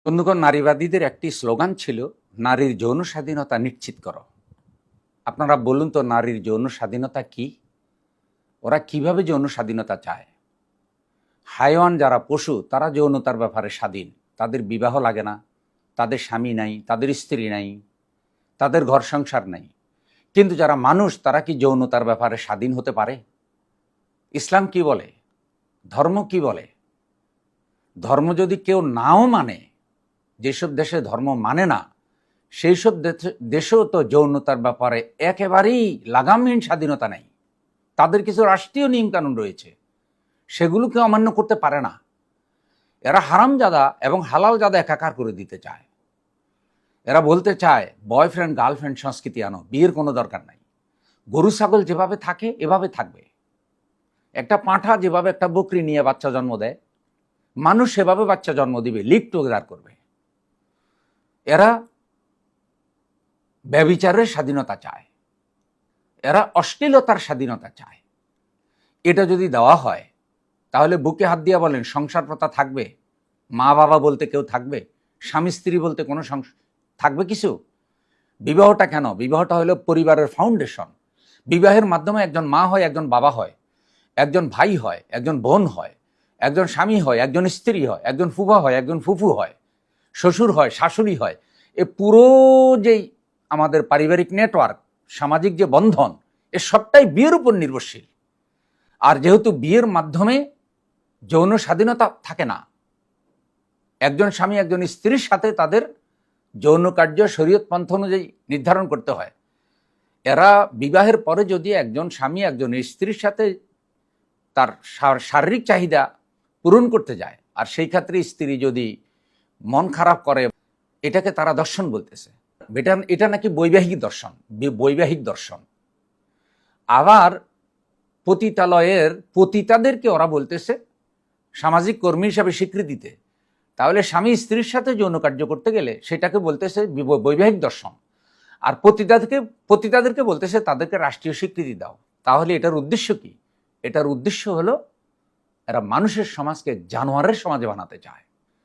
বন্ধুগণ, নারীবাদীদের একটি স্লোগান ছিল, নারীর যৌন স্বাধীনতা নিশ্চিত করো। আপনারা বলুন তো, নারীর যৌন স্বাধীনতা কি? ওরা কিভাবে যৌন স্বাধীনতা চায়? হাইওয়ান যারা পশু, তারা যৌনতার ব্যাপারে স্বাধীন। তাদের বিবাহ লাগে না, তাদের স্বামী নাই, তাদের স্ত্রী নাই, তাদের ঘর সংসার নাই। কিন্তু যারা মানুষ, তারা কি যৌনতার ব্যাপারে স্বাধীন হতে পারে? ইসলাম কি বলে? ধর্ম কি বলে? ধর্ম যদি কেউ নাও মানে, যেসব দেশে ধর্ম মানে না, সেই সব দেশেও তো যৌনতার ব্যাপারে একেবারেই লাগামহীন স্বাধীনতা নেই। তাদের কিছু রাষ্ট্রীয় নিয়মকানুন রয়েছে, সেগুলোকে অমান্য করতে পারে না। এরা হারামজাদা এবং হালালজাদা একাকার করে দিতে চায়। এরা বলতে চায়, বয়ফ্রেন্ড গার্লফ্রেন্ড সংস্কৃতি আনো, বিয়ের কোনো দরকার নাই। গরু ছাগল যেভাবে থাকে এভাবে থাকবে। একটা পাঁঠা যেভাবে একটা বকরি নিয়ে বাচ্চা জন্ম দেয়, মানুষ সেভাবে বাচ্চা জন্ম দিবে, লিভ টুগেদার করবে। এরা ব্যভিচারের স্বাধীনতা চায়, এরা অশ্লীলতার স্বাধীনতা চায়। এটা যদি দেওয়া হয়, তাহলে বুকে হাত দিয়ে বলেন, সংসার প্রথা থাকবে? মা বাবা বলতে কেউ থাকবে? স্বামী স্ত্রী বলতে কোনো থাকবে কিছু? বিবাহটা কেন? বিবাহটা হলো পরিবারের ফাউন্ডেশন। বিবাহের মাধ্যমে একজন মা হয়, একজন বাবা হয়, একজন ভাই হয়, একজন বোন হয়, একজন স্বামী হয়, একজন স্ত্রী হয়, একজন ফুফা হয়, একজন ফুফু হয়, শ্বশুর হয়, শাশুড়ি হয়। এ পুরো যেই আমাদের পারিবারিক নেটওয়ার্ক, সামাজিক যে বন্ধন, এ সবটাই বিয়ের উপর নির্ভরশীল। আর যেহেতু বিয়ের মাধ্যমে যৌন স্বাধীনতা থাকে না, একজন স্বামী একজন স্ত্রীর সাথে তাদের যৌন কার্য শরীয়ত পন্থা অনুযায়ী নির্ধারণ করতে হয়। এরা বিবাহের পরে যদি একজন স্বামী একজন স্ত্রীর সাথে তার শারীরিক চাহিদা পূরণ করতে যায়, আর সেই ক্ষেত্রে স্ত্রী যদি মন খারাপ করে, এটাকে তারা দর্শন বলতেছে। এটা নাকি বৈবাহিক দর্শন। আবার পতিতালয়ের পতিতাদেরকে ওরা বলতেছে সামাজিক কর্মী হিসাবে স্বীকৃতিতে। তাহলে স্বামী স্ত্রীর সাথে যৌন কার্য করতে গেলে সেটাকে বলতেছে বৈবাহিক দর্শন। আর পতিতাদেরকে বলতেছে তাদেরকে রাষ্ট্রীয় স্বীকৃতি দাও। তাহলে এটার উদ্দেশ্য কি? এটার উদ্দেশ্য হলো এরা মানুষের সমাজকে জানোয়ারের সমাজে বানাতে চায়।